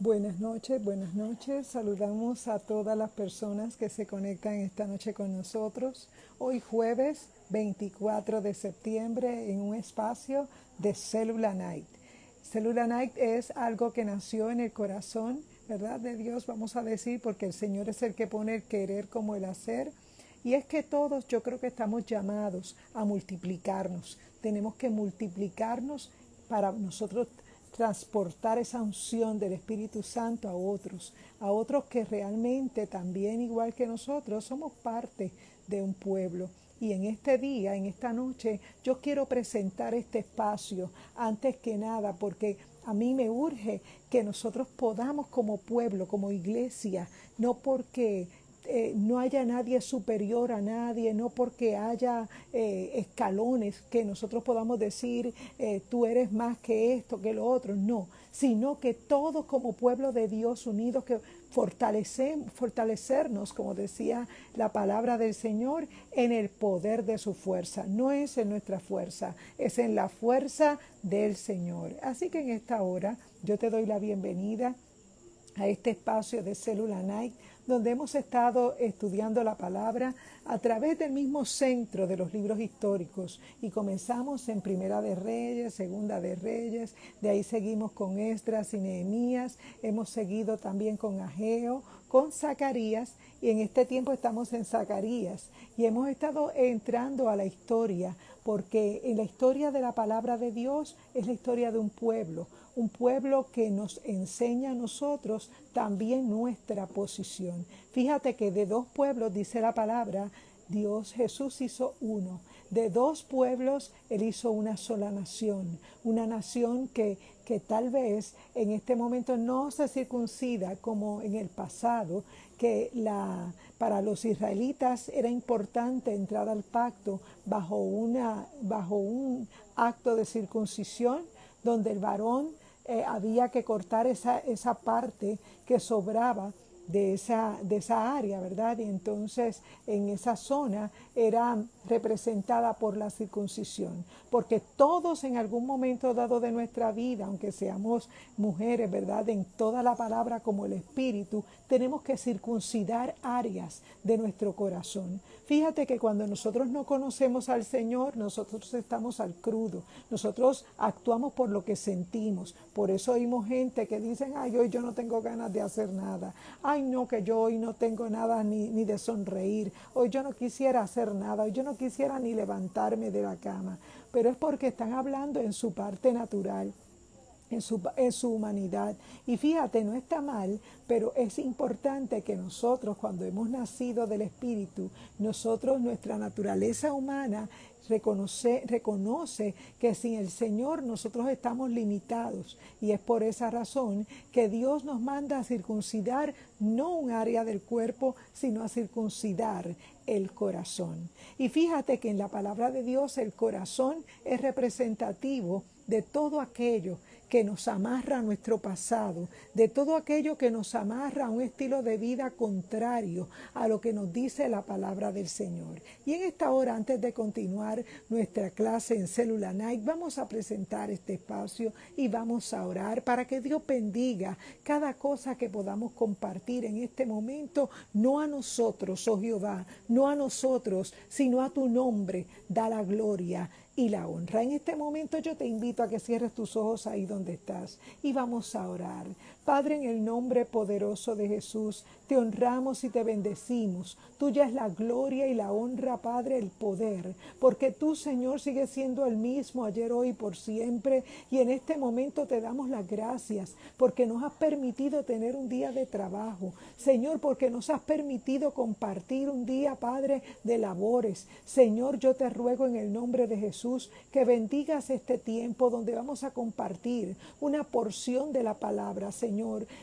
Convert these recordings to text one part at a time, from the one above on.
Buenas noches, buenas noches. Saludamos a todas las personas que se conectan esta noche con nosotros. Hoy jueves 24 de septiembre en un espacio de Cellular Night. Cellular Night es algo que nació en el corazón, ¿verdad? De Dios, vamos a decir, porque el Señor es el que pone el querer como el hacer. Y es que todos yo creo que estamos llamados a multiplicarnos. Tenemos que multiplicarnos para nosotros transportar esa unción del Espíritu Santo a otros que realmente también, igual que nosotros, somos parte de un pueblo. Y en este día, en esta noche, yo quiero presentar este espacio antes que nada, porque a mí me urge que nosotros podamos como pueblo, como iglesia, no porque no haya nadie superior a nadie, no porque haya escalones que nosotros podamos decir tú eres más que esto, que lo otro, no, sino que todos como pueblo de Dios unidos, que fortalecernos, como decía la palabra del Señor, en el poder de su fuerza. No es en nuestra fuerza, es en la fuerza del Señor. Así que en esta hora yo te doy la bienvenida a este espacio de Cellular Night, donde hemos estado estudiando la palabra a través del mismo centro de los libros históricos. Y comenzamos en Primera de Reyes, Segunda de Reyes, de ahí seguimos con Esdras y Nehemías, hemos seguido también con Ageo, con Zacarías, y en este tiempo estamos en Zacarías. Y hemos estado entrando a la historia, porque en la historia de la palabra de Dios es la historia de un pueblo que nos enseña a nosotros también nuestra posición. Fíjate que de dos pueblos, dice la palabra, Jesús hizo uno. De dos pueblos, Él hizo una nación que tal vez en este momento no se circuncida como en el pasado, que para los israelitas era importante entrar al pacto bajo un acto de circuncisión donde el varón había que cortar esa parte que sobraba de esa área, ¿verdad? Y entonces en esa zona era representada por la circuncisión, porque todos en algún momento dado de nuestra vida, aunque seamos mujeres, ¿verdad? En toda la palabra como el espíritu, tenemos que circuncidar áreas de nuestro corazón. Fíjate que cuando nosotros no conocemos al Señor, nosotros estamos al crudo, nosotros actuamos por lo que sentimos. Por eso oímos gente que dicen, ay, hoy yo no tengo ganas de hacer nada, ay, no, que yo hoy no tengo nada ni de sonreír, hoy yo no quisiera hacer nada, hoy yo no quisiera ni levantarme de la cama, pero es porque están hablando en su parte natural, en su humanidad. Y fíjate, no está mal, pero es importante que nosotros, cuando hemos nacido del Espíritu, nuestra naturaleza humana, reconoce que sin el Señor nosotros estamos limitados. Y es por esa razón que Dios nos manda a circuncidar no un área del cuerpo, sino a circuncidar el corazón. Y fíjate que en la palabra de Dios el corazón es representativo de todo aquello que nos amarra a nuestro pasado, de todo aquello que nos amarra a un estilo de vida contrario a lo que nos dice la palabra del Señor. Y en esta hora, antes de continuar nuestra clase en Cellular Night, vamos a presentar este espacio y vamos a orar para que Dios bendiga cada cosa que podamos compartir en este momento, no a nosotros, oh Jehová, no a nosotros, sino a tu nombre, da la gloria y la honra. En este momento yo te invito a que cierres tus ojos ahí donde estás y vamos a orar. Padre, en el nombre poderoso de Jesús, te honramos y te bendecimos. Tuya es la gloria y la honra, Padre, el poder, porque tú, Señor, sigues siendo el mismo ayer, hoy, por siempre, y en este momento te damos las gracias, porque nos has permitido tener un día de trabajo, Señor, porque nos has permitido compartir un día, Padre, de labores. Señor, yo te ruego en el nombre de Jesús que bendigas este tiempo donde vamos a compartir una porción de la palabra, Señor,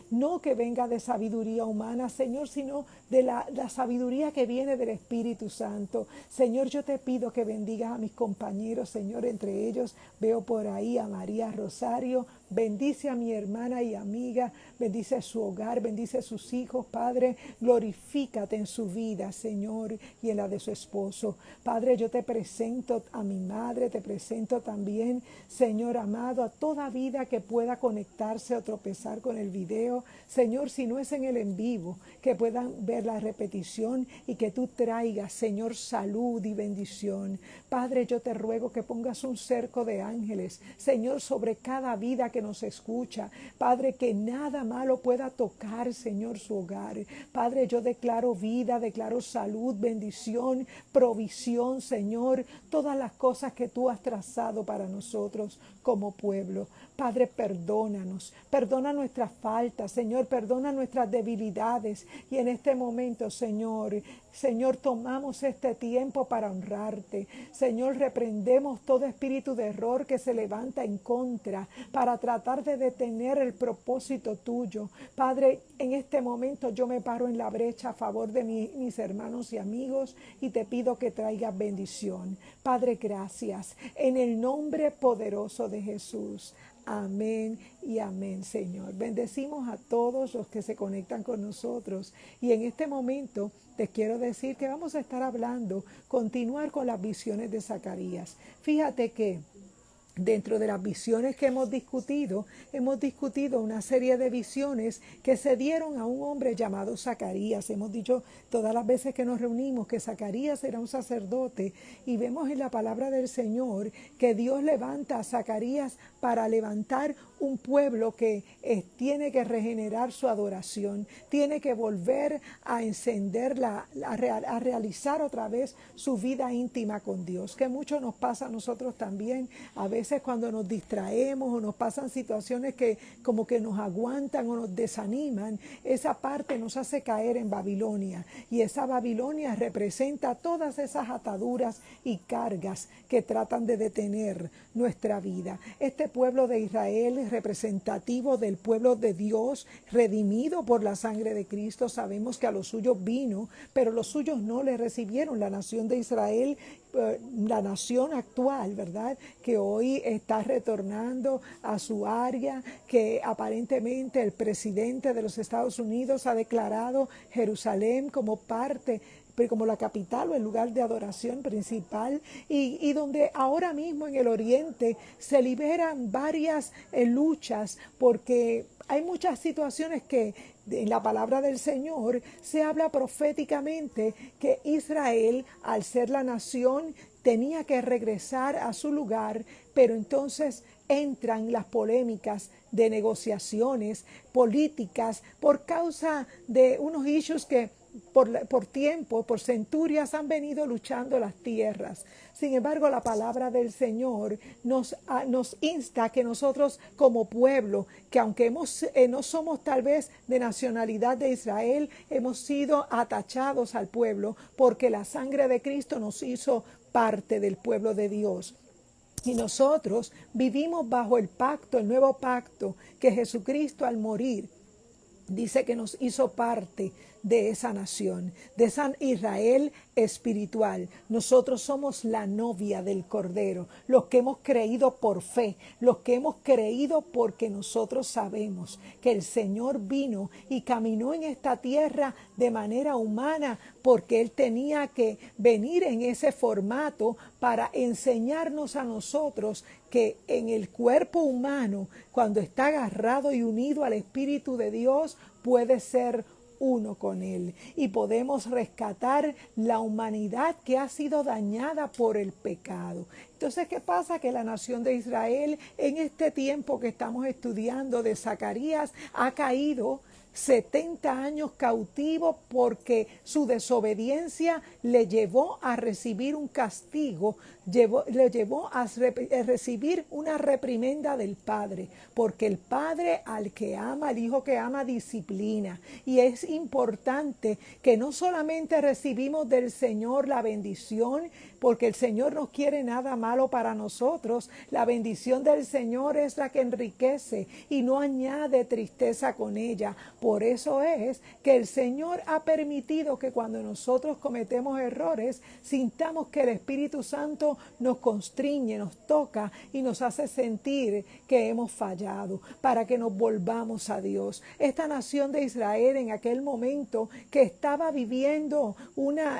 no que venga de sabiduría humana, Señor, sino de la sabiduría que viene del Espíritu Santo. Señor, yo te pido que bendigas a mis compañeros, Señor, entre ellos veo por ahí a María Rosario, Bendice a mi hermana y amiga, bendice su hogar, bendice sus hijos, Padre. Glorifícate en su vida, Señor, y en la de su esposo. Padre, yo te presento a mi madre, te presento también, Señor amado, a toda vida que pueda conectarse o tropezar con el video. Señor, si no es en el en vivo, que puedan ver la repetición y que tú traigas, Señor, salud y bendición. Padre, yo te ruego que pongas un cerco de ángeles, Señor, sobre cada vida que nos escucha. Padre, que nada malo pueda tocar, Señor, su hogar. Padre, yo declaro vida, declaro salud, bendición, provisión, Señor, todas las cosas que tú has trazado para nosotros como pueblo. Padre, perdónanos, perdona nuestras faltas, Señor, perdona nuestras debilidades. Y en este momento, Señor, tomamos este tiempo para honrarte. Señor, reprendemos todo espíritu de error que se levanta en contra para tratar de detener el propósito tuyo. Padre, en este momento yo me paro en la brecha a favor de mis hermanos y amigos y te pido que traigas bendición. Padre, gracias. En el nombre poderoso de Jesús. Amén y amén, Señor. Bendecimos a todos los que se conectan con nosotros. Y en este momento te quiero decir que vamos a estar hablando, continuar con las visiones de Zacarías. Fíjate que dentro de las visiones que hemos discutido una serie de visiones que se dieron a un hombre llamado Zacarías. Hemos dicho todas las veces que nos reunimos que Zacarías era un sacerdote y vemos en la palabra del Señor que Dios levanta a Zacarías para levantar un pueblo que tiene que regenerar su adoración, tiene que volver a encender, a realizar otra vez su vida íntima con Dios, que mucho nos pasa a nosotros también, a veces cuando nos distraemos o nos pasan situaciones que como que nos aguantan o nos desaniman, esa parte nos hace caer en Babilonia y esa Babilonia representa todas esas ataduras y cargas que tratan de detener nuestra vida. Este pueblo de Israel es representativo del pueblo de Dios, redimido por la sangre de Cristo. Sabemos que a los suyos vino, pero los suyos no le recibieron. La nación de Israel, la nación actual, ¿verdad?, que hoy está retornando a su área, que aparentemente el presidente de los Estados Unidos ha declarado Jerusalén como parte, como la capital o el lugar de adoración principal, y donde ahora mismo en el oriente se liberan varias luchas, porque hay muchas situaciones que en la palabra del Señor se habla proféticamente que Israel, al ser la nación, tenía que regresar a su lugar, pero entonces entran las polémicas de negociaciones políticas por causa de unos issues que por tiempo, por centurias han venido luchando las tierras. Sin embargo, la palabra del Señor nos insta a que nosotros como pueblo, que aunque no somos tal vez de nacionalidad de Israel, hemos sido atachados al pueblo porque la sangre de Cristo nos hizo parte del pueblo de Dios. Y nosotros vivimos bajo el pacto, el nuevo pacto, que Jesucristo al morir dice que nos hizo parte de esa nación, de esa Israel espiritual. Nosotros somos la novia del Cordero, los que hemos creído por fe, los que hemos creído porque nosotros sabemos que el Señor vino y caminó en esta tierra de manera humana, porque Él tenía que venir en ese formato para enseñarnos a nosotros que en el cuerpo humano, cuando está agarrado y unido al Espíritu de Dios, puede ser uno con Él y podemos rescatar la humanidad que ha sido dañada por el pecado. Entonces, ¿qué pasa? Que la nación de Israel en este tiempo que estamos estudiando de Zacarías ha caído 70 años cautivo porque su desobediencia le llevó a recibir un castigo, le llevó a recibir una reprimenda del Padre, porque el Padre al que ama, el Hijo que ama, disciplina. Y es importante que no solamente recibimos del Señor la bendición, porque el Señor no quiere nada más malo para nosotros. La bendición del Señor es la que enriquece y no añade tristeza con ella. Por eso es que el Señor ha permitido que cuando nosotros cometemos errores, sintamos que el Espíritu Santo nos constriñe, nos toca y nos hace sentir que hemos fallado, para que nos volvamos a Dios. Esta nación de Israel en aquel momento que estaba viviendo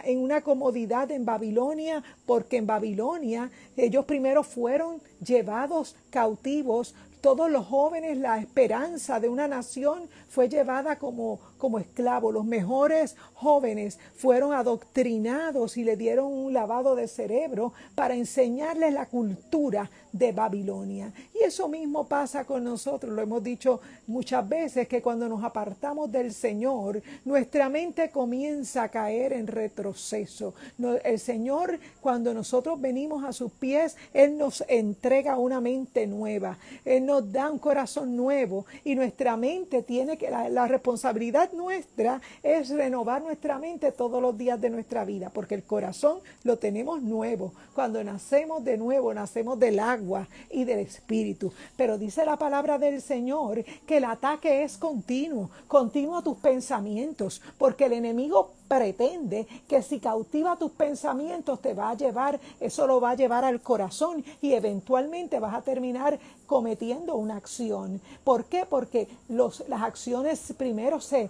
en una comodidad en Babilonia, porque en Babilonia ellos primero fueron llevados cautivos. Todos los jóvenes, la esperanza de una nación fue llevada como esclavos. Los mejores jóvenes fueron adoctrinados y le dieron un lavado de cerebro para enseñarles la cultura de Babilonia. Y eso mismo pasa con nosotros, lo hemos dicho muchas veces, que cuando nos apartamos del Señor, nuestra mente comienza a caer en retroceso. El Señor, cuando nosotros venimos a sus pies, Él nos entrega una mente nueva. Él nos da un corazón nuevo y nuestra mente tiene que, la responsabilidad nuestra es renovar nuestra mente todos los días de nuestra vida, porque el corazón lo tenemos nuevo. Cuando nacemos de nuevo, nacemos del agua y del Espíritu. Pero dice la palabra del Señor que el ataque es continuo a tus pensamientos, porque el enemigo pretende que si cautiva tus pensamientos te va a llevar, eso lo va a llevar al corazón y eventualmente vas a terminar cometiendo una acción. ¿Por qué? Porque las acciones primero se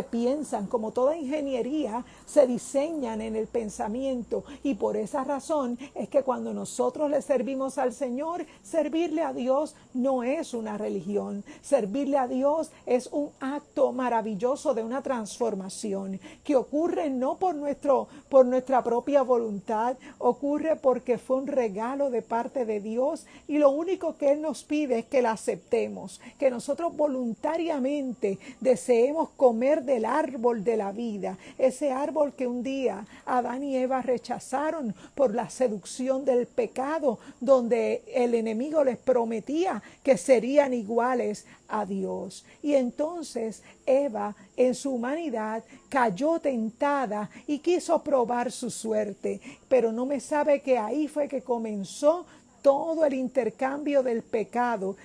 piensan, como toda ingeniería, se diseñan en el pensamiento, y por esa razón es que cuando nosotros le servimos al Señor, servirle a Dios no es una religión, servirle a Dios es un acto maravilloso de una transformación que ocurre no por nuestra propia voluntad, ocurre porque fue un regalo de parte de Dios, y lo único que Él nos pide es que la aceptemos, que nosotros voluntariamente deseemos comer del árbol de la vida, ese árbol que un día Adán y Eva rechazaron por la seducción del pecado, donde el enemigo les prometía que serían iguales a Dios. Y entonces Eva, en su humanidad, cayó tentada y quiso probar su suerte, pero no me sabe que ahí fue que comenzó todo el intercambio del pecado.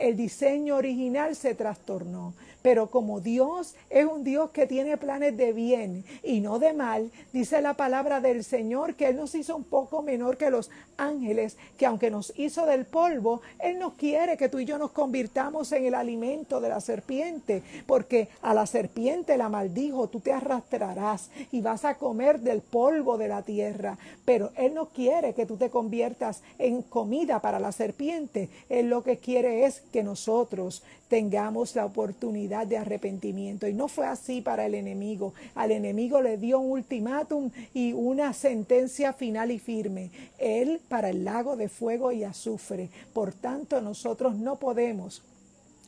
El diseño original se trastornó. Pero como Dios es un Dios que tiene planes de bien y no de mal, dice la palabra del Señor que Él nos hizo un poco menor que los ángeles, que aunque nos hizo del polvo, Él no quiere que tú y yo nos convirtamos en el alimento de la serpiente, porque a la serpiente la maldijo: tú te arrastrarás y vas a comer del polvo de la tierra. Pero Él no quiere que tú te conviertas en comida para la serpiente. Él lo que quiere es que nosotros tengamos la oportunidad de arrepentimiento. Y no fue así para el enemigo. Al enemigo le dio un ultimátum y una sentencia final y firme: él para el lago de fuego y azufre. Por tanto, nosotros no podemos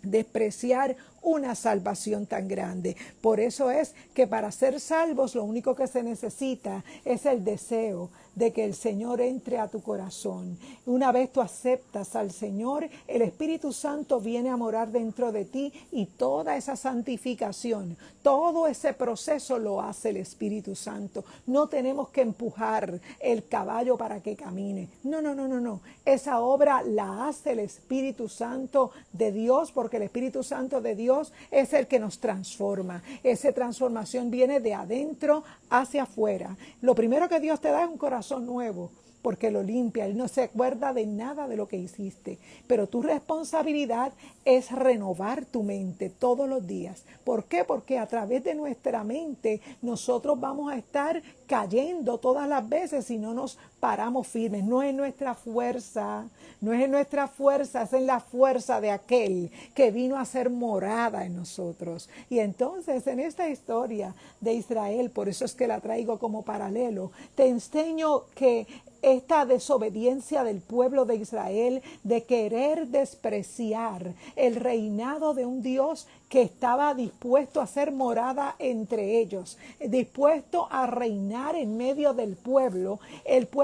despreciar una salvación tan grande. Por eso es que para ser salvos lo único que se necesita es el deseo de que el Señor entre a tu corazón. Una vez tú aceptas al Señor, el Espíritu Santo viene a morar dentro de ti, y toda esa santificación, todo ese proceso lo hace el Espíritu Santo. No tenemos que empujar el caballo para que camine. No. Esa obra la hace el Espíritu Santo de Dios, porque el Espíritu Santo de Dios es el que nos transforma. Esa transformación viene de adentro hacia afuera. Lo primero que Dios te da es un corazón nuevo, porque lo limpia. Él no se acuerda de nada de lo que hiciste, pero tu responsabilidad es renovar tu mente todos los días. ¿Por qué? Porque a través de nuestra mente nosotros vamos a estar cayendo todas las veces si no nos paramos firmes. No es nuestra fuerza, es en la fuerza de aquel que vino a ser morada en nosotros. Y entonces en esta historia de Israel, por eso es que la traigo como paralelo, te enseño que esta desobediencia del pueblo de Israel de querer despreciar el reinado de un Dios que estaba dispuesto a ser morada entre ellos, dispuesto a reinar en medio del pueblo.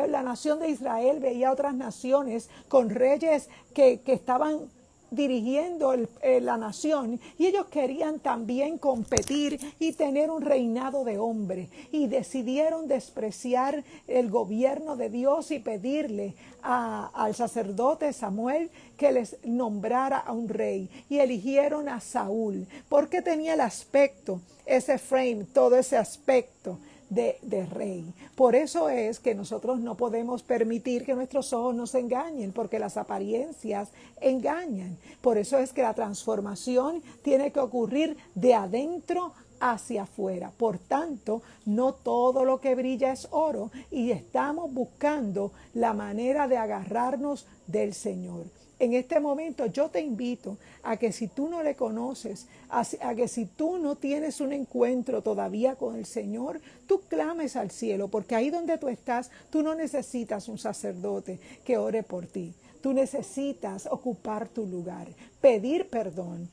La nación de Israel veía a otras naciones con reyes que estaban dirigiendo la nación, y ellos querían también competir y tener un reinado de hombre, y decidieron despreciar el gobierno de Dios y pedirle al sacerdote Samuel que les nombrara a un rey, y eligieron a Saúl porque tenía el aspecto, ese frame, todo ese aspecto de rey. Por eso es que nosotros no podemos permitir que nuestros ojos nos engañen, porque las apariencias engañan. Por eso es que la transformación tiene que ocurrir de adentro hacia afuera. Por tanto, no todo lo que brilla es oro, y estamos buscando la manera de agarrarnos del Señor. En este momento yo te invito a que si tú no le conoces, a que si tú no tienes un encuentro todavía con el Señor, tú clames al cielo, porque ahí donde tú estás, tú no necesitas un sacerdote que ore por ti. Tú necesitas ocupar tu lugar, pedir perdón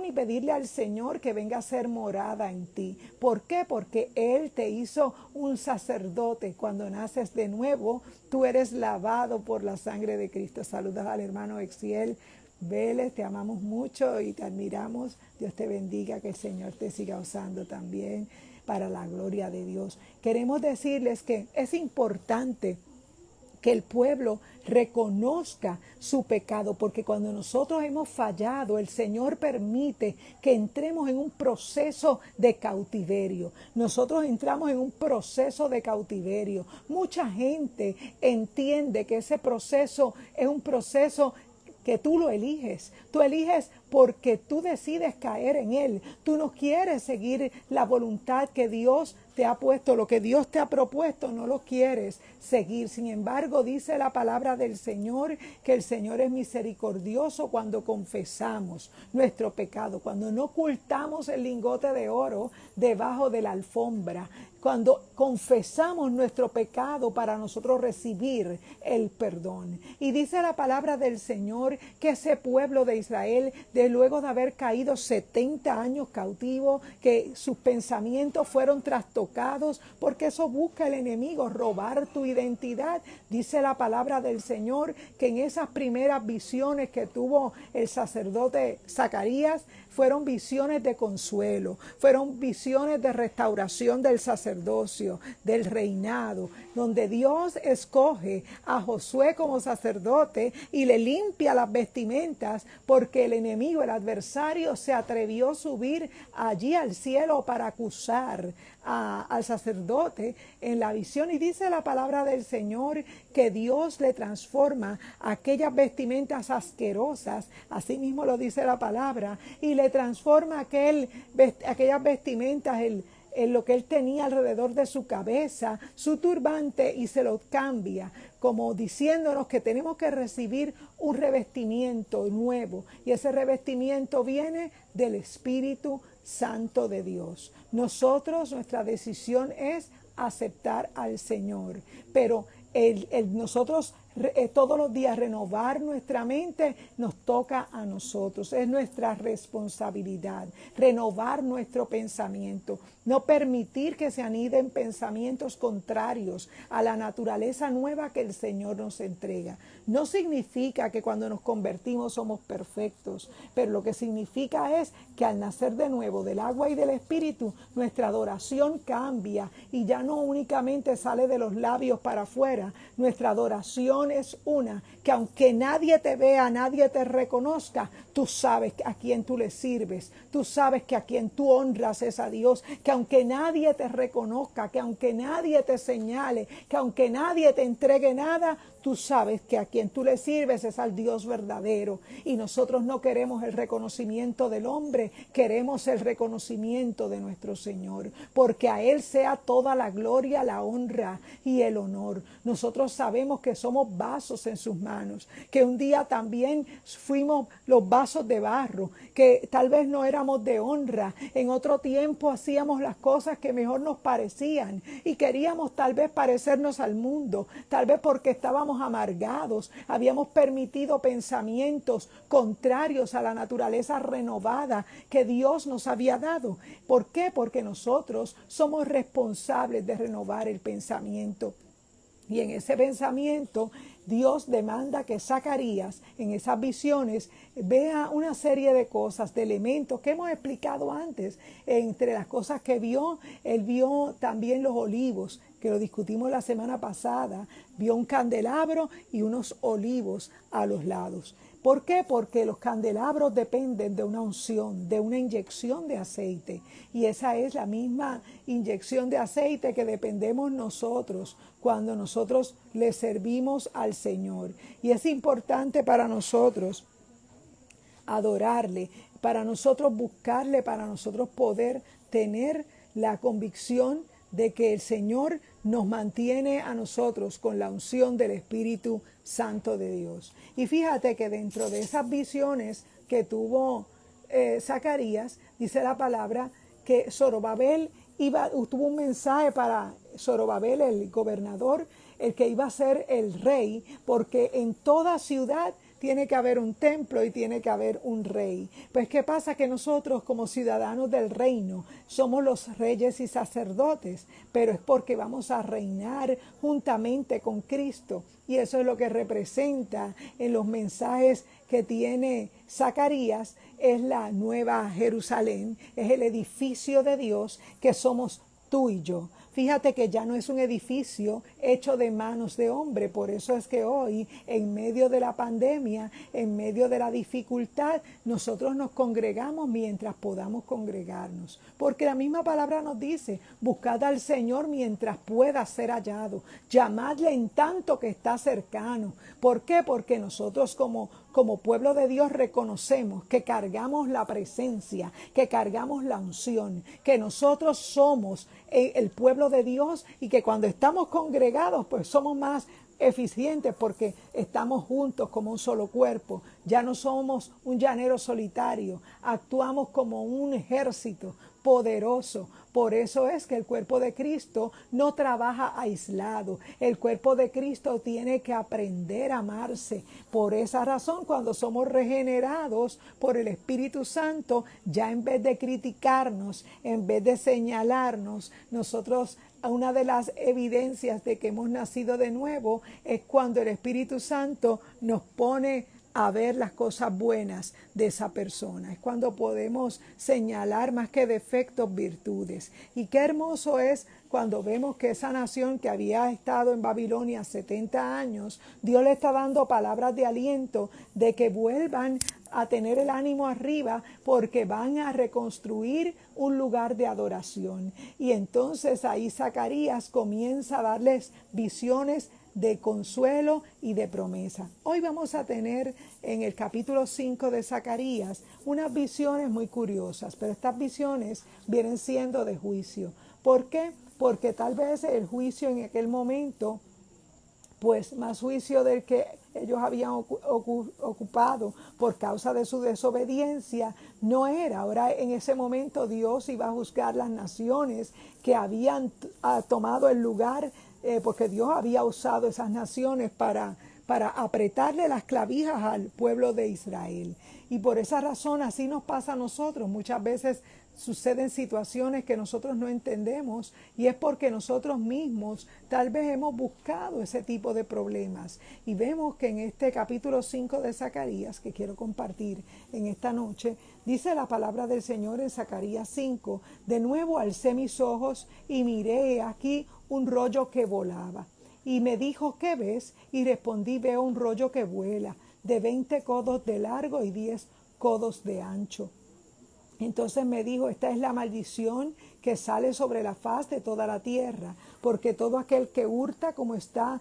y pedirle al Señor que venga a ser morada en ti. ¿Por qué? Porque Él te hizo un sacerdote. Cuando naces de nuevo, tú eres lavado por la sangre de Cristo. Saludos al hermano Exiel Vélez, te amamos mucho y te admiramos. Dios te bendiga, que el Señor te siga usando también para la gloria de Dios. Queremos decirles que es importante que el pueblo reconozca su pecado, porque cuando nosotros hemos fallado, el Señor permite que entremos en un proceso de cautiverio. Nosotros entramos en un proceso de cautiverio. Mucha gente entiende que ese proceso es un proceso que tú lo eliges. Tú eliges porque tú decides caer en Él. Tú no quieres seguir la voluntad que Dios te ha puesto, lo que Dios te ha propuesto, no lo quieres seguir. Sin embargo, dice la palabra del Señor que el Señor es misericordioso cuando confesamos nuestro pecado, cuando no ocultamos el lingote de oro debajo de la alfombra, cuando confesamos nuestro pecado para nosotros recibir el perdón. Y dice la palabra del Señor que ese pueblo de Israel, de luego de haber caído 70 años cautivo, que sus pensamientos fueron trastocados, porque eso busca el enemigo, robar tu identidad. Dice la palabra del Señor que en esas primeras visiones que tuvo el sacerdote Zacarías, fueron visiones de consuelo, fueron visiones de restauración del sacerdocio, del reinado, donde Dios escoge a Josué como sacerdote y le limpia las vestimentas, porque el enemigo, el adversario, se atrevió a subir allí al cielo para acusar al sacerdote en la visión. Y dice la palabra del Señor que Dios le transforma aquellas vestimentas asquerosas, así mismo lo dice la palabra, y le transforma aquellas vestimentas, en lo que él tenía alrededor de su cabeza, su turbante, y se lo cambia, como diciéndonos que tenemos que recibir un revestimiento nuevo, y ese revestimiento viene del Espíritu Santo de Dios. Nuestra decisión es aceptar al Señor, pero nosotros todos los días renovar nuestra mente nos toca a nosotros, es nuestra responsabilidad renovar nuestro pensamiento, no permitir que se aniden pensamientos contrarios a la naturaleza nueva que el Señor nos entrega. No significa que cuando nos convertimos somos perfectos, pero lo que significa es que al nacer de nuevo del agua y del Espíritu, nuestra adoración cambia y ya no únicamente sale de los labios para afuera. Nuestra adoración es una, que aunque nadie te vea, nadie te reconozca, tú sabes a quién tú le sirves, tú sabes que a quien tú honras es a Dios, que aunque nadie te reconozca, que aunque nadie te señale, que aunque nadie te entregue nada, tú sabes que a quien tú le sirves es al Dios verdadero. Y nosotros no queremos el reconocimiento del hombre, queremos el reconocimiento de nuestro Señor, porque a Él sea toda la gloria, la honra y el honor. Nosotros sabemos que somos vasos en sus manos, que un día también fuimos los vasos de barro, que tal vez no éramos de honra, en otro tiempo hacíamos las cosas que mejor nos parecían y queríamos tal vez parecernos al mundo, tal vez porque estábamos amargados, habíamos permitido pensamientos contrarios a la naturaleza renovada que Dios nos había dado. ¿Por qué? Porque nosotros somos responsables de renovar el pensamiento. Y en ese pensamiento Dios demanda que Zacarías en esas visiones vea una serie de cosas, de elementos que hemos explicado antes. Entre las cosas que vio, él vio también los olivos, que lo discutimos la semana pasada. Vio un candelabro y unos olivos a los lados. ¿Por qué? Porque los candelabros dependen de una unción, de una inyección de aceite. Y esa es la misma inyección de aceite que dependemos nosotros cuando nosotros le servimos al Señor. Y es importante para nosotros adorarle, para nosotros buscarle, para nosotros poder tener la convicción de que el Señor nos mantiene a nosotros con la unción del Espíritu Santo de Dios. Y fíjate que dentro de esas visiones que tuvo Zacarías, dice la palabra que Zorobabel tuvo un mensaje para Zorobabel, el gobernador, el que iba a ser el rey, porque en toda ciudad tiene que haber un templo y tiene que haber un rey. Pues ¿qué pasa? Que nosotros como ciudadanos del reino somos los reyes y sacerdotes, pero es porque vamos a reinar juntamente con Cristo. Y eso es lo que representa en los mensajes que tiene Zacarías, es la nueva Jerusalén, es el edificio de Dios que somos tú y yo. Fíjate que ya no es un edificio hecho de manos de hombre, por eso es que hoy, en medio de la pandemia, en medio de la dificultad, nosotros nos congregamos mientras podamos congregarnos. Porque la misma palabra nos dice, buscad al Señor mientras pueda ser hallado, llamadle en tanto que está cercano. ¿Por qué? Porque nosotros como pueblo de Dios reconocemos que cargamos la presencia, que cargamos la unción, que nosotros somos el pueblo de Dios y que cuando estamos congregados pues somos más eficientes porque estamos juntos como un solo cuerpo. Ya no somos un llanero solitario, actuamos como un ejército poderoso. Por eso es que el cuerpo de Cristo no trabaja aislado. El cuerpo de Cristo tiene que aprender a amarse. Por esa razón, cuando somos regenerados por el Espíritu Santo, ya en vez de criticarnos, en vez de señalarnos, nosotros, una de las evidencias de que hemos nacido de nuevo es cuando el Espíritu Santo nos pone a ver las cosas buenas de esa persona. Es cuando podemos señalar más que defectos, virtudes. Y qué hermoso es cuando vemos que esa nación que había estado en Babilonia 70 años, Dios le está dando palabras de aliento de que vuelvan a tener el ánimo arriba porque van a reconstruir un lugar de adoración. Y entonces ahí Zacarías comienza a darles visiones de consuelo y de promesa. Hoy vamos a tener en el capítulo 5 de Zacarías unas visiones muy curiosas, pero estas visiones vienen siendo de juicio. ¿Por qué? Porque tal vez el juicio en aquel momento, pues más juicio del que ellos habían ocupado por causa de su desobediencia, no era. Ahora en ese momento Dios iba a juzgar las naciones que habían tomado el lugar, porque Dios había usado esas naciones para apretarle las clavijas al pueblo de Israel. Y por esa razón así nos pasa a nosotros. Muchas veces suceden situaciones que nosotros no entendemos y es porque nosotros mismos tal vez hemos buscado ese tipo de problemas. Y vemos que en este capítulo 5 de Zacarías, que quiero compartir en esta noche, dice la palabra del Señor en Zacarías 5, de nuevo alcé mis ojos y miré aquí un rollo que volaba. Y me dijo, ¿qué ves? Y respondí, veo un rollo que vuela, de 20 codos de largo y 10 codos de ancho. Entonces me dijo, esta es la maldición que sale sobre la faz de toda la tierra, porque todo aquel que hurta como está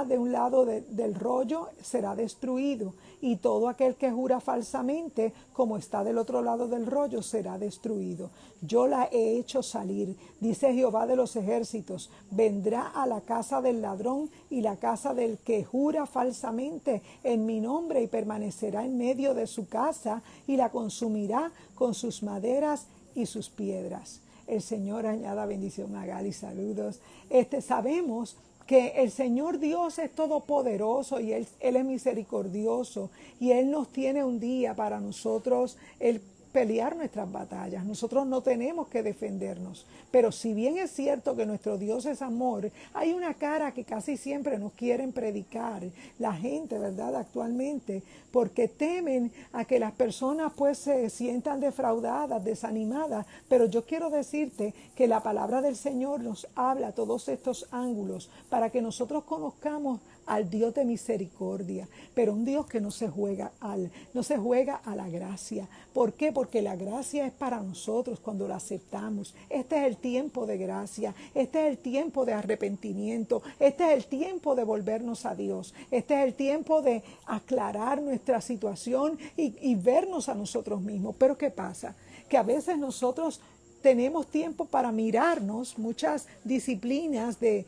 de un lado del rollo será destruido, y todo aquel que jura falsamente como está del otro lado del rollo será destruido. Yo la he hecho salir, dice Jehová de los ejércitos, vendrá a la casa del ladrón y la casa del que jura falsamente en mi nombre y permanecerá en medio de su casa y la consumirá con sus maderas y sus piedras. El Señor añada bendición a Gali, saludos. Sabemos que el Señor Dios es todopoderoso y Él es misericordioso y Él nos tiene un día para nosotros. Él pelear nuestras batallas, nosotros no tenemos que defendernos. Pero si bien es cierto que nuestro Dios es amor, hay una cara que casi siempre nos quieren predicar la gente, ¿verdad? Actualmente, porque temen a que las personas pues se sientan defraudadas, desanimadas. Pero yo quiero decirte que la palabra del Señor nos habla todos estos ángulos para que nosotros conozcamos al Dios de misericordia, pero un Dios que no se juega a la gracia. ¿Por qué? Porque la gracia es para nosotros cuando la aceptamos. Este es el tiempo de gracia, este es el tiempo de arrepentimiento, este es el tiempo de volvernos a Dios, este es el tiempo de aclarar nuestra situación y vernos a nosotros mismos. Pero ¿qué pasa? Que a veces nosotros tenemos tiempo para mirarnos, muchas disciplinas de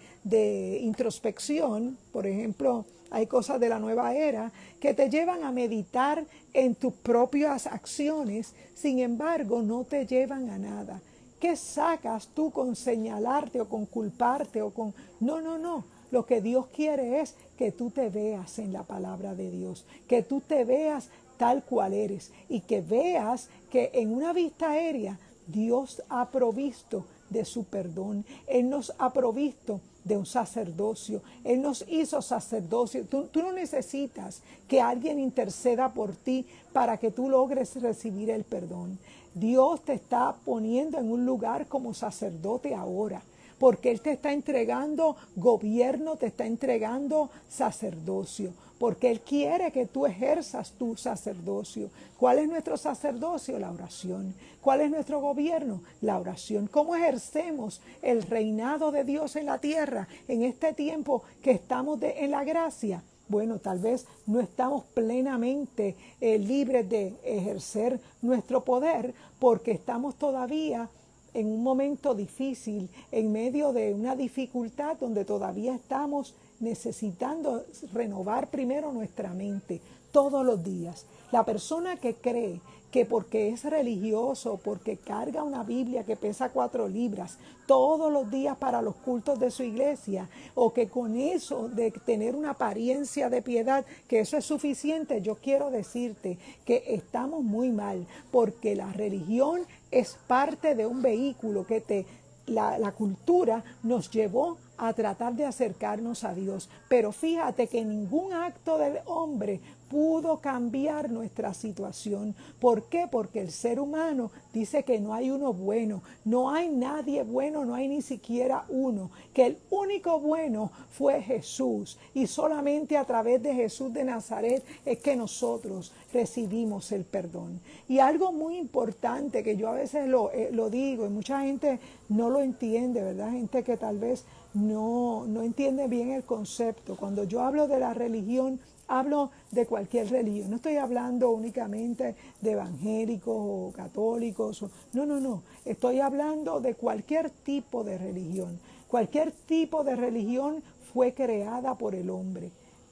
introspección, por ejemplo, hay cosas de la nueva era que te llevan a meditar en tus propias acciones, sin embargo no te llevan a nada. ¿Qué sacas tú con señalarte o con culparte o con... No, no, no. Lo que Dios quiere es que tú te veas en la palabra de Dios, que tú te veas tal cual eres y que veas que en una vista aérea Dios ha provisto de su perdón. Él nos ha provisto de un sacerdocio. Él nos hizo sacerdocio. Tú no necesitas que alguien interceda por ti para que tú logres recibir el perdón. Dios te está poniendo en un lugar como sacerdote ahora, porque Él te está entregando gobierno, te está entregando sacerdocio, porque Él quiere que tú ejerzas tu sacerdocio. ¿Cuál es nuestro sacerdocio? La oración. ¿Cuál es nuestro gobierno? La oración. ¿Cómo ejercemos el reinado de Dios en la tierra en este tiempo que estamos en la gracia? Bueno, tal vez no estamos plenamente libres de ejercer nuestro poder porque estamos todavía en un momento difícil, en medio de una dificultad donde todavía estamos necesitando renovar primero nuestra mente todos los días. La persona que cree que porque es religioso, porque carga una Biblia que pesa 4 libras todos los días para los cultos de su iglesia, o que con eso de tener una apariencia de piedad, que eso es suficiente, yo quiero decirte que estamos muy mal, porque la religión es parte de un vehículo que la cultura nos llevó a tratar de acercarnos a Dios. Pero fíjate que ningún acto del hombre pudo cambiar nuestra situación. ¿Por qué? Porque el ser humano dice que no hay uno bueno, no hay nadie bueno, no hay ni siquiera uno, que el único bueno fue Jesús, y solamente a través de Jesús de Nazaret es que nosotros recibimos el perdón. Y algo muy importante que yo a veces lo digo y mucha gente no lo entiende, ¿verdad? Gente que tal vez no entiende bien el concepto. Cuando yo hablo de la religión, hablo de cualquier religión. No estoy hablando únicamente de evangélicos o católicos. No, no, no. Estoy hablando de cualquier tipo de religión. Cualquier tipo de religión fue creada por el hombre,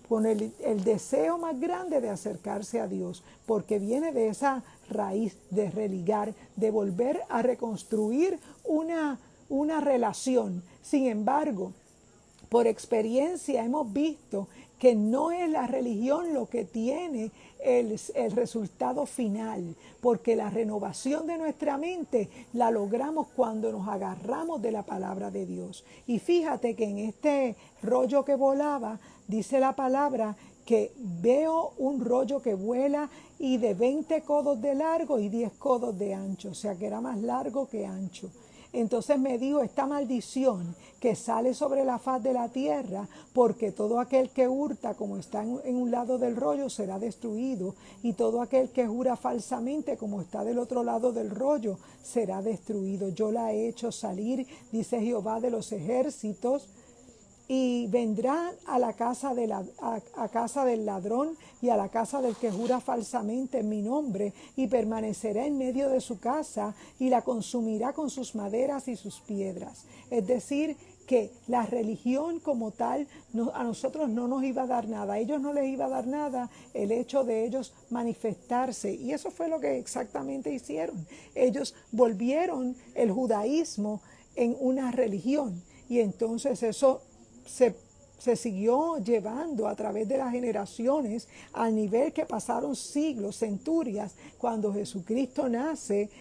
con el deseo más grande de acercarse a Dios, porque viene de esa raíz de religar, de volver a reconstruir una relación. Sin embargo, por experiencia hemos visto que no es la religión lo que tiene el resultado final, porque la renovación de nuestra mente la logramos cuando nos agarramos de la palabra de Dios. Y fíjate que en este rollo que volaba, dice la palabra que veo un rollo que vuela y de 20 codos de largo y 10 codos de ancho, o sea que era más largo que ancho. Entonces me dijo, esta maldición que sale sobre la faz de la tierra, porque todo aquel que hurta, como está en un lado del rollo, será destruido, y todo aquel que jura falsamente, como está del otro lado del rollo, será destruido. Yo la he hecho salir, dice Jehová de los ejércitos, y vendrá a la casa a casa del ladrón y a la casa del que jura falsamente en mi nombre, y permanecerá en medio de su casa y la consumirá con sus maderas y sus piedras. Es decir, que la religión como tal a nosotros no nos iba a dar nada, a ellos no les iba a dar nada el hecho de ellos manifestarse, y eso fue lo que exactamente hicieron. Ellos volvieron el judaísmo en una religión, y entonces eso se siguió llevando a través de las generaciones al nivel que pasaron siglos, centurias, cuando Jesucristo nace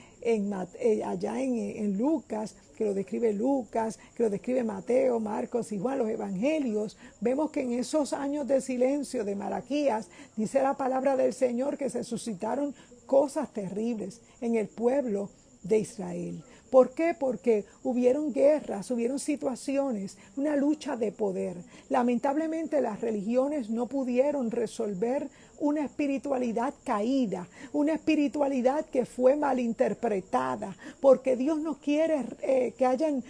allá en Lucas, que lo describe Lucas, que lo describe Mateo, Marcos y Juan, los evangelios. Vemos que en esos años de silencio de Malaquías, dice la palabra del Señor que se suscitaron cosas terribles en el pueblo de Israel. ¿Por qué? Porque hubieron guerras, hubieron situaciones, una lucha de poder. Lamentablemente las religiones no pudieron resolver una espiritualidad caída, una espiritualidad que fue malinterpretada, porque Dios no quiere que hayan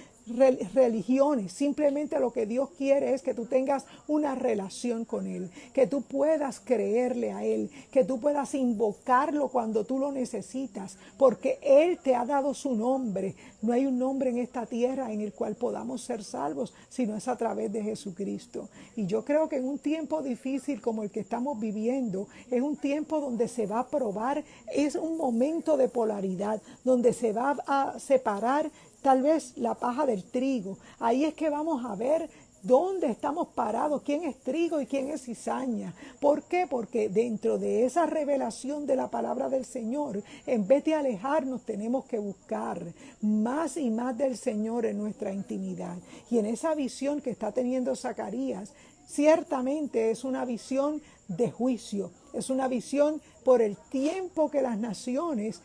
religiones. Simplemente lo que Dios quiere es que tú tengas una relación con Él, que tú puedas creerle a Él, que tú puedas invocarlo cuando tú lo necesitas, porque Él te ha dado su nombre. No hay un nombre en esta tierra en el cual podamos ser salvos, sino es a través de Jesucristo. Y yo creo que en un tiempo difícil como el que estamos viviendo, es un tiempo donde se va a probar, es un momento de polaridad, donde se va a separar tal vez la paja del trigo. Ahí es que vamos a ver dónde estamos parados, quién es trigo y quién es cizaña. ¿Por qué? Porque dentro de esa revelación de la palabra del Señor, en vez de alejarnos, tenemos que buscar más y más del Señor en nuestra intimidad. Y en esa visión que está teniendo Zacarías, ciertamente es una visión de juicio, es una visión por el tiempo que las naciones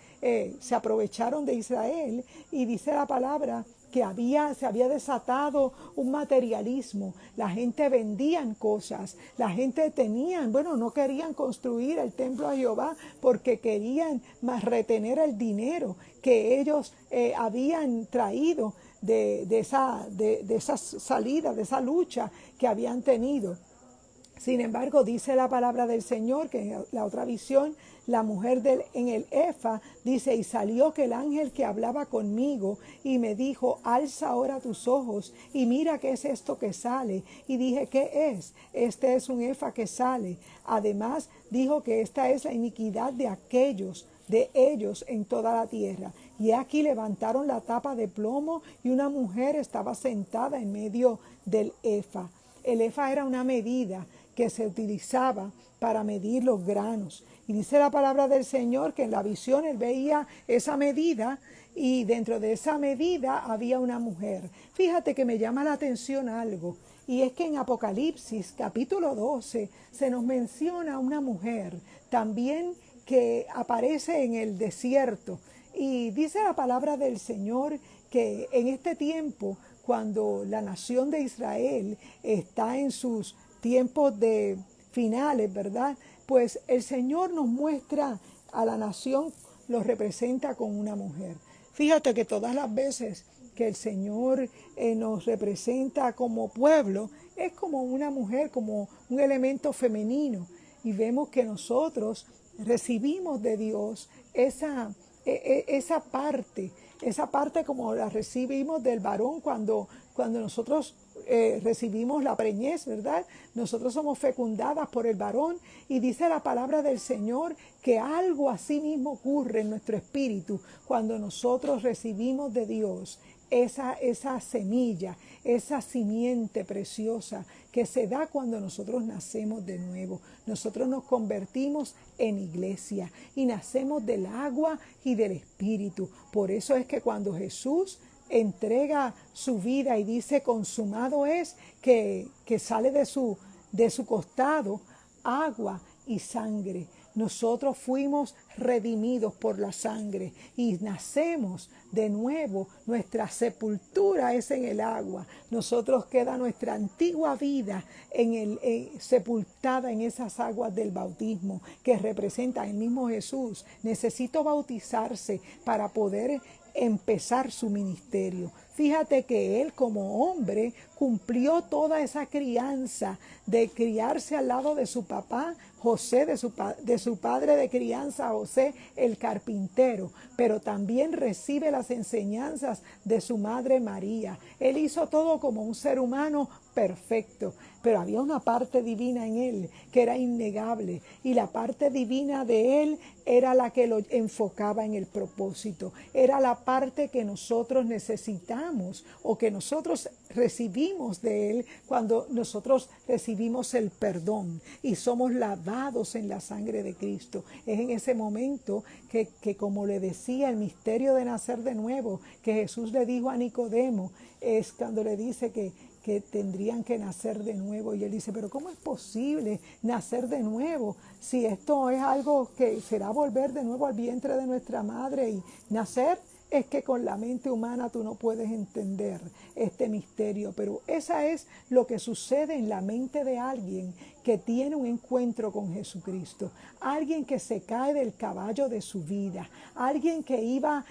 se aprovecharon de Israel, y dice la palabra que se había desatado un materialismo. La gente vendían cosas, la gente no querían construir el templo a Jehová porque querían más retener el dinero que ellos habían traído de esa salida, de esa lucha que habían tenido. Sin embargo, dice la palabra del Señor que en la otra visión, la mujer en el Efa dice: y salió que el ángel que hablaba conmigo y me dijo: alza ahora tus ojos y mira qué es esto que sale. Y dije: ¿qué es? Este es un Efa que sale. Además dijo que esta es la iniquidad de ellos en toda la tierra. Y aquí levantaron la tapa de plomo y una mujer estaba sentada en medio del Efa. El Efa era una medida que se utilizaba para medir los granos. Y dice la palabra del Señor que en la visión él veía esa medida, y dentro de esa medida había una mujer. Fíjate que me llama la atención algo, y es que en Apocalipsis capítulo 12 se nos menciona una mujer también que aparece en el desierto. Y dice la palabra del Señor que en este tiempo, cuando la nación de Israel está en sus tiempos de finales, ¿verdad? Pues el Señor nos muestra a la nación, los representa con una mujer. Fíjate que todas las veces que el Señor nos representa como pueblo, es como una mujer, como un elemento femenino. Y vemos que nosotros recibimos de Dios esa parte como la recibimos del varón cuando nosotros recibimos la preñez, ¿verdad? Nosotros somos fecundadas por el varón, y dice la palabra del Señor que algo así mismo ocurre en nuestro espíritu cuando nosotros recibimos de Dios esa semilla, esa simiente preciosa que se da cuando nosotros nacemos de nuevo. Nosotros nos convertimos en iglesia y nacemos del agua y del espíritu. Por eso es que cuando Jesús entrega su vida y dice consumado es, que sale de su costado agua y sangre. Nosotros fuimos redimidos por la sangre y nacemos de nuevo. Nuestra sepultura es en el agua. Nosotros queda nuestra antigua vida sepultada en esas aguas del bautismo que representan el mismo Jesús. Necesito bautizarse para poder empezar su ministerio. Fíjate que él como hombre cumplió toda esa crianza de criarse al lado de su papá José, de su padre de crianza José el carpintero, pero también recibe las enseñanzas de su madre María. Él hizo todo como un ser humano perfecto, pero había una parte divina en él que era innegable, y la parte divina de él era la que lo enfocaba en el propósito, era la parte que nosotros necesitamos o que nosotros recibimos de él cuando nosotros recibimos el perdón y somos lavados en la sangre de Cristo. Es en ese momento que como le decía, el misterio de nacer de nuevo, que Jesús le dijo a Nicodemo, es cuando le dice que tendrían que nacer de nuevo. Y él dice, pero ¿cómo es posible nacer de nuevo si esto es algo que será volver de nuevo al vientre de nuestra madre y nacer? Es que con la mente humana tú no puedes entender este misterio, pero esa es lo que sucede en la mente de alguien que tiene un encuentro con Jesucristo, alguien que se cae del caballo de su vida, alguien que iba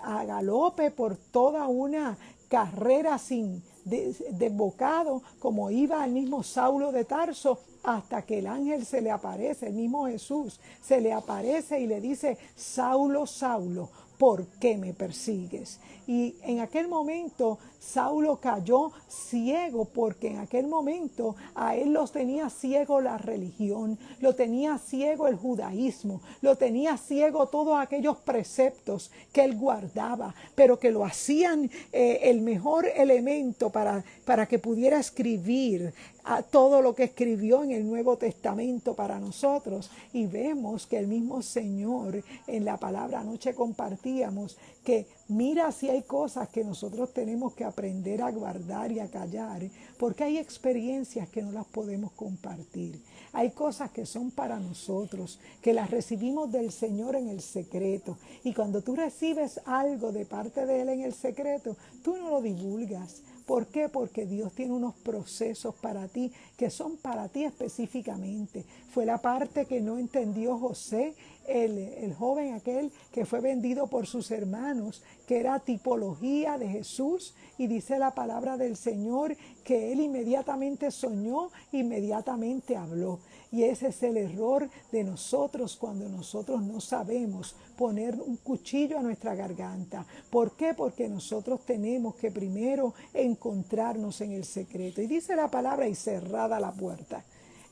a galope por toda una carrera sin desbocado, como iba el mismo Saulo de Tarso, hasta que el ángel se le aparece, el mismo Jesús se le aparece y le dice, Saulo, Saulo, ¿por qué me persigues? Y en aquel momento Saulo cayó ciego, porque en aquel momento a él los tenía ciego la religión, lo tenía ciego el judaísmo, lo tenía ciego todos aquellos preceptos que él guardaba, pero que lo hacían el mejor elemento para que pudiera escribir a todo lo que escribió en el Nuevo Testamento para nosotros. Y vemos que el mismo Señor en la palabra, anoche compartíamos que mira si hay cosas que nosotros tenemos que aprender a guardar y a callar, porque hay experiencias que no las podemos compartir. Hay cosas que son para nosotros, que las recibimos del Señor en el secreto. Y cuando tú recibes algo de parte de Él en el secreto, tú no lo divulgas. ¿Por qué? Porque Dios tiene unos procesos para ti que son para ti específicamente. Fue la parte que no entendió José, el joven aquel que fue vendido por sus hermanos, que era tipología de Jesús, y dice la palabra del Señor que él inmediatamente soñó, inmediatamente habló. Y ese es el error de nosotros cuando nosotros no sabemos poner un cuchillo a nuestra garganta. ¿Por qué? Porque nosotros tenemos que primero encontrarnos en el secreto. Y dice la palabra, y cerrada la puerta.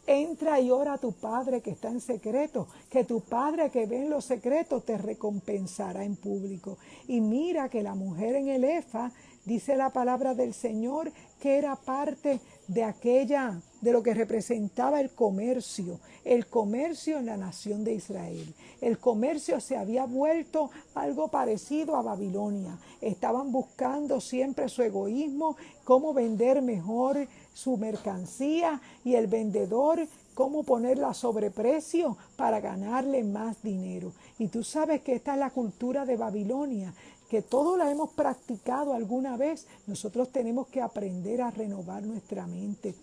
Entra y ora a tu Padre que está en secreto, que tu Padre que ve en los secretos te recompensará en público. Y mira que la mujer en el efa, dice la palabra del Señor, que era parte de lo que representaba el comercio en la nación de Israel. El comercio se había vuelto algo parecido a Babilonia. Estaban buscando siempre su egoísmo, cómo vender mejor su mercancía, y el vendedor cómo ponerla a sobreprecio para ganarle más dinero. Y tú sabes que esta es la cultura de Babilonia, que todos la hemos practicado alguna vez. Nosotros tenemos que aprender a renovar nuestra mente,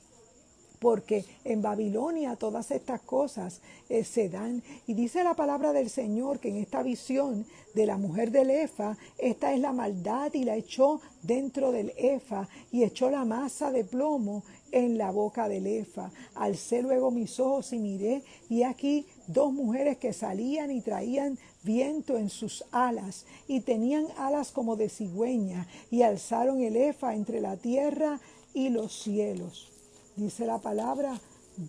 porque en Babilonia todas estas cosas se dan. Y dice la palabra del Señor que en esta visión de la mujer del efa, esta es la maldad, y la echó dentro del efa, y echó la masa de plomo en la boca del efa. Alcé luego mis ojos y miré, y aquí dos mujeres que salían y traían viento en sus alas, y tenían alas como de cigüeña, y alzaron el efa entre la tierra y los cielos. Dice la palabra,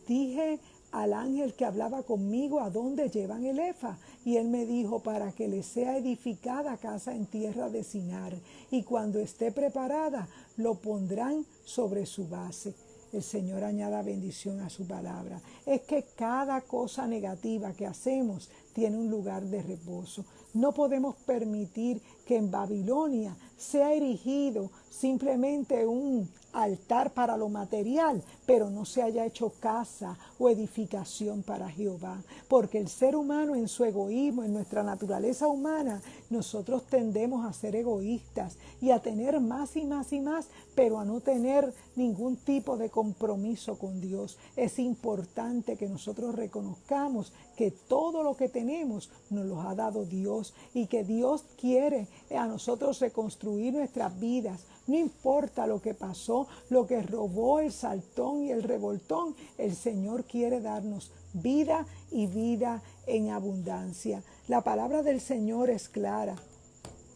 dije al ángel que hablaba conmigo, ¿a dónde llevan el efa? Y él me dijo, para que le sea edificada casa en tierra de Sinar, y cuando esté preparada, lo pondrán sobre su base. El Señor añada bendición a su palabra. Es que cada cosa negativa que hacemos tiene un lugar de reposo. No podemos permitir que en Babilonia sea erigido simplemente un altar para lo material, pero no se haya hecho casa o edificación para Jehová. Porque el ser humano en su egoísmo, en nuestra naturaleza humana, nosotros tendemos a ser egoístas y a tener más y más y más, pero a no tener ningún tipo de compromiso con Dios. Es importante que nosotros reconozcamos que todo lo que tenemos nos lo ha dado Dios, y que Dios quiere a nosotros reconstruir nuestras vidas. No importa lo que pasó, lo que robó el saltón y el revoltón, el Señor quiere darnos vida y vida en abundancia. La palabra del Señor es clara,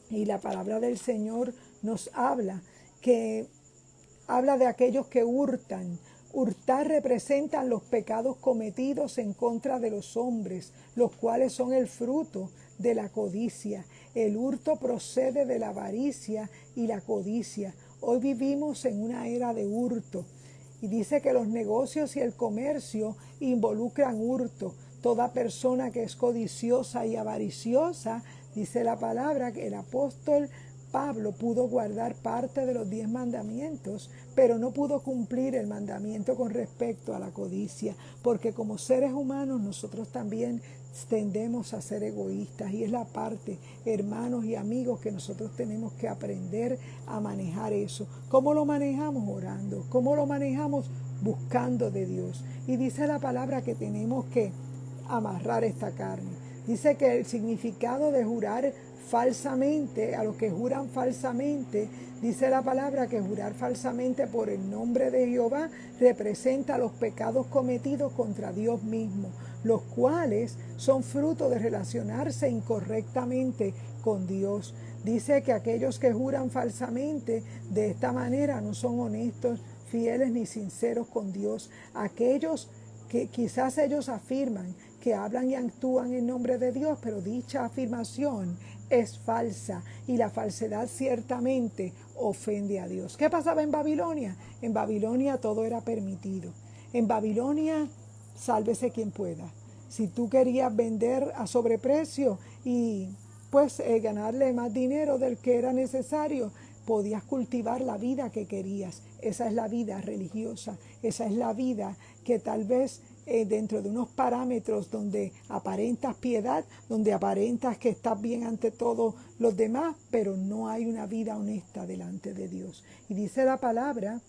y la palabra del Señor nos habla que habla de aquellos que hurtan. Hurtar representan los pecados cometidos en contra de los hombres, los cuales son el fruto de la codicia. El hurto procede de la avaricia y la codicia. Hoy vivimos en una era de hurto. Y dice que los negocios y el comercio involucran hurto. Toda persona que es codiciosa y avariciosa, dice la palabra que el apóstol Pablo pudo guardar parte de los 10 mandamientos, pero no pudo cumplir el mandamiento con respecto a la codicia, porque como seres humanos nosotros también tendemos a ser egoístas, y es la parte, hermanos y amigos, que nosotros tenemos que aprender a manejar eso. ¿Cómo lo manejamos? Orando. ¿Cómo lo manejamos? Buscando de Dios. Y dice la palabra que tenemos que amarrar esta carne. Dice que el significado de jurar falsamente, a los que juran falsamente, dice la palabra que jurar falsamente por el nombre de Jehová representa los pecados cometidos contra Dios mismo, los cuales son fruto de relacionarse incorrectamente con Dios. Dice que aquellos que juran falsamente de esta manera no son honestos, fieles ni sinceros con Dios. Aquellos que quizás ellos afirman que hablan y actúan en nombre de Dios, pero dicha afirmación es falsa, y la falsedad ciertamente ofende a Dios. ¿Qué pasaba en Babilonia? En Babilonia todo era permitido. En Babilonia, sálvese quien pueda. Si tú querías vender a sobreprecio y pues ganarle más dinero del que era necesario, podías cultivar la vida que querías. Esa es la vida religiosa, esa es la vida que tal vez dentro de unos parámetros donde aparentas piedad, donde aparentas que estás bien ante todos los demás, pero no hay una vida honesta delante de Dios. Y dice la palabra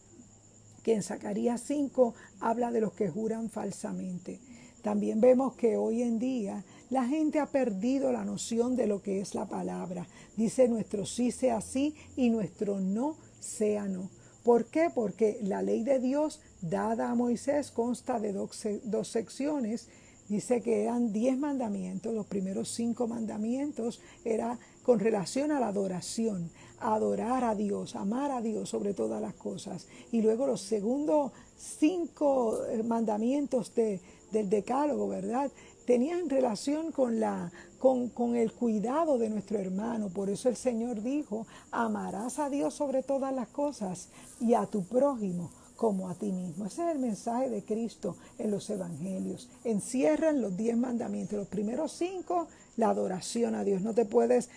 que en Zacarías 5 habla de los que juran falsamente. También vemos que hoy en día la gente ha perdido la noción de lo que es la palabra. Dice nuestro sí sea sí y nuestro no sea no. ¿Por qué? Porque la ley de Dios dada a Moisés consta de dos secciones. Dice que eran 10 mandamientos. Los primeros 5 mandamientos era con relación a la adoración, adorar a Dios, amar a Dios sobre todas las cosas. Y luego los segundos 5 mandamientos del decálogo, ¿verdad?, tenían relación con el cuidado de nuestro hermano. Por eso el Señor dijo: amarás a Dios sobre todas las cosas y a tu prójimo como a ti mismo. Ese es el mensaje de Cristo en los evangelios. Encierran los 10 mandamientos. Los primeros 5, la adoración a Dios. No te puedes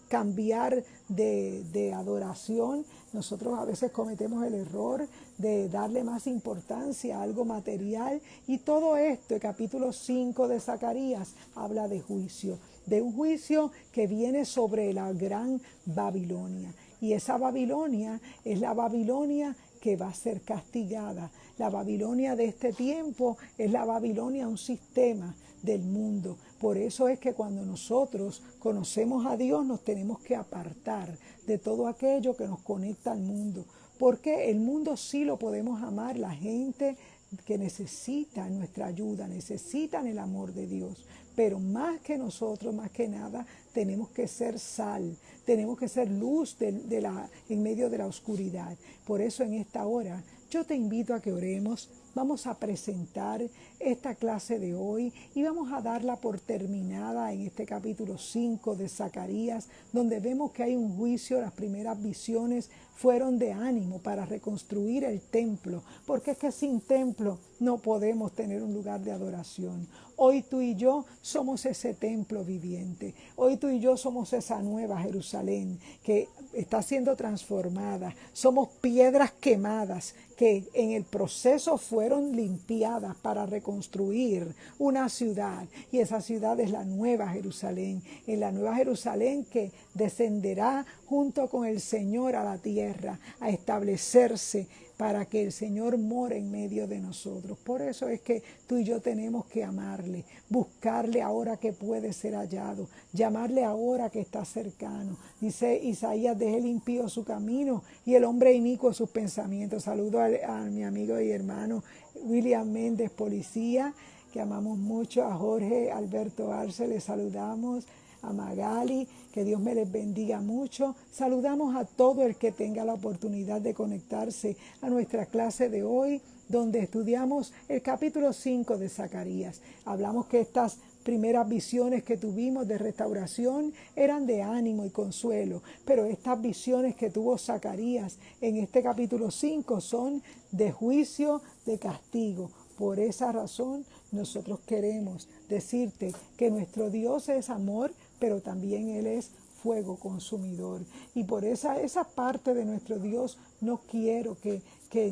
cambiar de adoración. Nosotros a veces cometemos el error de darle más importancia a algo material, y todo esto, el capítulo 5 de Zacarías, habla de juicio, de un juicio que viene sobre la gran Babilonia. Y esa Babilonia es la Babilonia que va a ser castigada. La Babilonia de este tiempo es la Babilonia, un sistema del mundo. Por eso es que cuando nosotros conocemos a Dios nos tenemos que apartar de todo aquello que nos conecta al mundo, porque el mundo sí lo podemos amar, la gente que necesita nuestra ayuda, necesitan el amor de Dios, pero más que nosotros, más que nada, tenemos que ser sal, tenemos que ser luz en medio de la oscuridad. Por eso en esta hora yo te invito a que oremos. Vamos a presentar esta clase de hoy y vamos a darla por terminada en este capítulo 5 de Zacarías, donde vemos que hay un juicio. Las primeras visiones fueron de ánimo para reconstruir el templo, porque es que sin templo no podemos tener un lugar de adoración. Hoy tú y yo somos ese templo viviente. Hoy tú y yo somos esa nueva Jerusalén que está siendo transformada. Somos piedras quemadas que en el proceso fueron limpiadas para reconstruir una ciudad. Y esa ciudad es la nueva Jerusalén. En la nueva Jerusalén que descenderá junto con el Señor a la tierra a establecerse para que el Señor more en medio de nosotros. Por eso es que tú y yo tenemos que amarle, buscarle ahora que puede ser hallado, llamarle ahora que está cercano. Dice Isaías: deje el impío su camino y el hombre inicuo sus pensamientos. Saludo a mi amigo y hermano William Méndez, policía, que amamos mucho, a Jorge Alberto Arce, le saludamos, a Magali, que Dios me les bendiga mucho. Saludamos a todo el que tenga la oportunidad de conectarse a nuestra clase de hoy, donde estudiamos el capítulo 5 de Zacarías. Hablamos que estas primeras visiones que tuvimos de restauración eran de ánimo y consuelo, pero estas visiones que tuvo Zacarías en este capítulo 5 son de juicio, de castigo. Por esa razón nosotros queremos decirte que nuestro Dios es amor, pero también Él es fuego consumidor. Y por esa parte de nuestro Dios no quiero que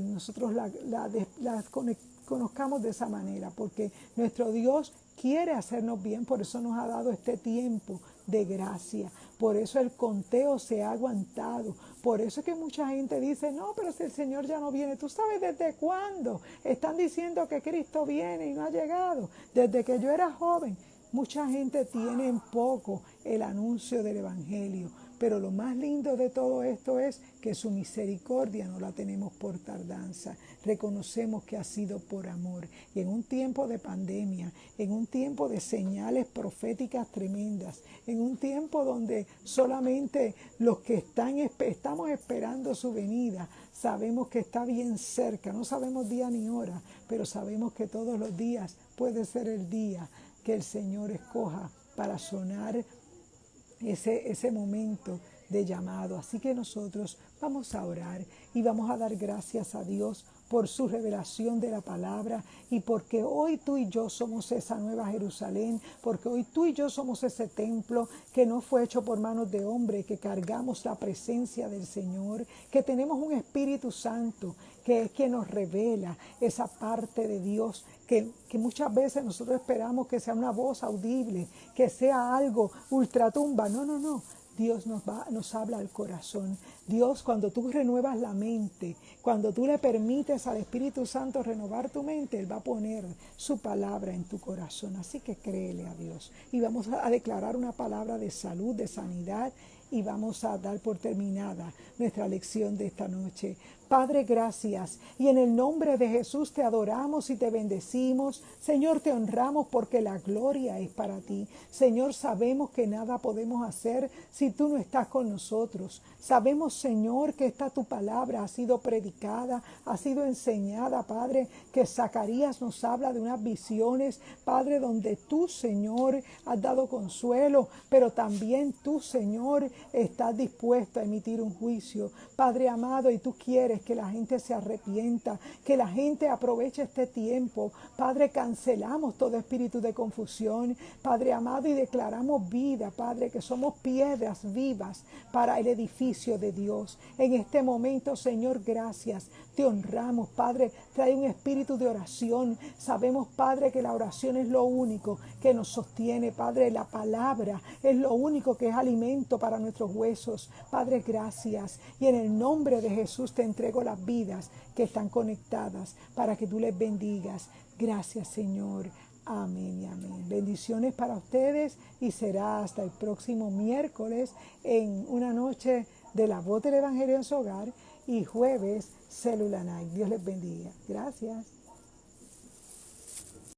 nosotros la conozcamos de esa manera, porque nuestro Dios quiere hacernos bien, por eso nos ha dado este tiempo de gracia, por eso el conteo se ha aguantado, por eso es que mucha gente dice, no, pero si el Señor ya no viene, ¿tú sabes desde cuándo? Están diciendo que Cristo viene y no ha llegado, desde que yo era joven. Mucha gente tiene en poco el anuncio del Evangelio, pero lo más lindo de todo esto es que su misericordia no la tenemos por tardanza. Reconocemos que ha sido por amor. Y en un tiempo de pandemia, en un tiempo de señales proféticas tremendas, en un tiempo donde solamente los que estamos esperando su venida, sabemos que está bien cerca, no sabemos día ni hora, pero sabemos que todos los días puede ser el día que el Señor escoja para sonar ese momento de llamado. Así que nosotros vamos a orar y vamos a dar gracias a Dios por su revelación de la palabra y porque hoy tú y yo somos esa nueva Jerusalén, porque hoy tú y yo somos ese templo que no fue hecho por manos de hombre, que cargamos la presencia del Señor, que tenemos un Espíritu Santo que nos revela esa parte de Dios que muchas veces nosotros esperamos que sea una voz audible, que sea algo ultratumba. No, no, no. Dios nos habla al corazón. Dios, cuando tú renuevas la mente, cuando tú le permites al Espíritu Santo renovar tu mente, Él va a poner su palabra en tu corazón. Así que créele a Dios. Y vamos a declarar una palabra de salud, de sanidad, y vamos a dar por terminada nuestra lección de esta noche. Padre, gracias. Y en el nombre de Jesús te adoramos y te bendecimos. Señor, te honramos porque la gloria es para ti. Señor, sabemos que nada podemos hacer si tú no estás con nosotros. Sabemos, Señor, que esta tu palabra ha sido predicada, ha sido enseñada, Padre, que Zacarías nos habla de unas visiones, Padre, donde tú, Señor, has dado consuelo, pero también tú, Señor, estás dispuesto a emitir un juicio. Padre amado, y tú quieres que la gente se arrepienta, que la gente aproveche este tiempo. Padre, cancelamos todo espíritu de confusión, Padre amado, y declaramos vida, Padre, que somos piedras vivas para el edificio de Dios. En este momento, Señor, gracias. Te honramos, Padre. Trae un espíritu de oración. Sabemos, Padre, que la oración es lo único que nos sostiene, Padre. La palabra es lo único que es alimento para nuestros huesos. Padre, gracias. Y en el nombre de Jesús te entrego las vidas que están conectadas para que tú les bendigas. Gracias, Señor. Amén y amén. Bendiciones para ustedes y será hasta el próximo miércoles en una noche de la voz del Evangelio en su hogar y jueves Célula Night. Dios les bendiga. Gracias.